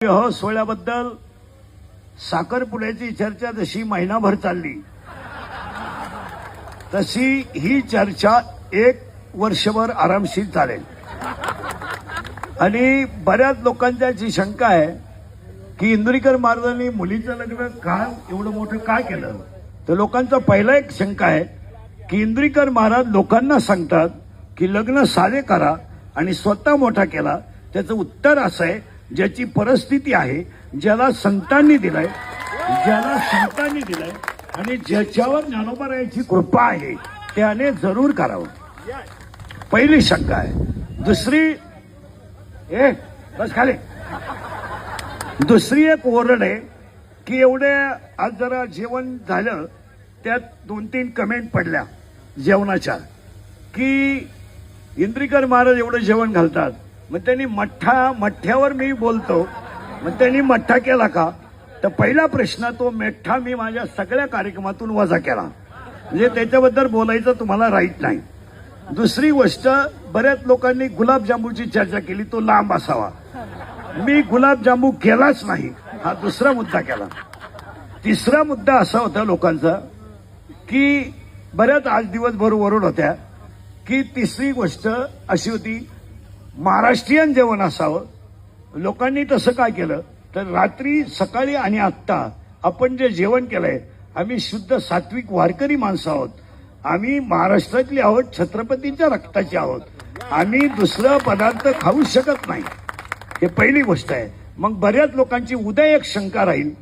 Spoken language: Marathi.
सोहळ्याबद्दल साखरपुड्याची चर्चा जशी महिनाभर चालली तशी ही चर्चा एक वर्षभर आरामशीर चालेल। आणि बऱ्याच लोकांची अशी शंका आहे की इंदुरीकर महाराजांनी मुलीचं लग्न का एवढं मोठं का केलं। तर लोकांचा पहिला एक शंका आहे की इंदुरीकर महाराज लोकांना सांगतात की लग्न साधे करा आणि स्वतः मोठा केला। त्याचं उत्तर असं आहे, ज्याची परिस्थिती आहे, ज्याला संतांनी दिलाय आणि ज्याच्यावर ज्ञानोबरायाची कृपा आहे त्याने जरूर करावं। पहिली शंका आहे। दुसरी एक ओरड आहे की एवढे आज जरा जेवण झालं त्यात 2-3 कमेंट पडल्या जेवणाच्या की इंदुरीकर महाराज एवढं जेवण घालतात, मग त्यांनी मठ्ठ्यावर मी बोलतो, मग त्यांनी मठ्ठा केला का। तर पहिला प्रश्न तो मठ्ठा मी माझ्या सगळ्या कार्यक्रमातून वजा केला, म्हणजे त्याच्याबद्दल बोलायचं तुम्हाला राईट नाही। दुसरी गोष्ट, बऱ्याच लोकांनी गुलाबजामुनची चर्चा केली, तो लांब असावा। मी गुलाबजामुन केलाच नाही, हा दुसरा मुद्दा केला। तिसरा मुद्दा असा होता लोकांचा की बऱ्याच आज दिवसभर ओरड होत्या की तिसरी गोष्ट अशी होती महाराष्ट्रीयन जेवण असावं। लोकांनी तसं काय केलं तर रात्री सकाळी आणि आत्ता आपण जे जेवण केलंय, आम्ही शुद्ध सात्विक वारकरी माणसं आहोत, आम्ही महाराष्ट्रातली आहोत, छत्रपतींच्या रक्ताची आहोत, आम्ही दुसरं पदार्थ खाऊ शकत नाही। हे पहिली गोष्ट आहे। मग बऱ्याच लोकांची उद्या एक शंका राहील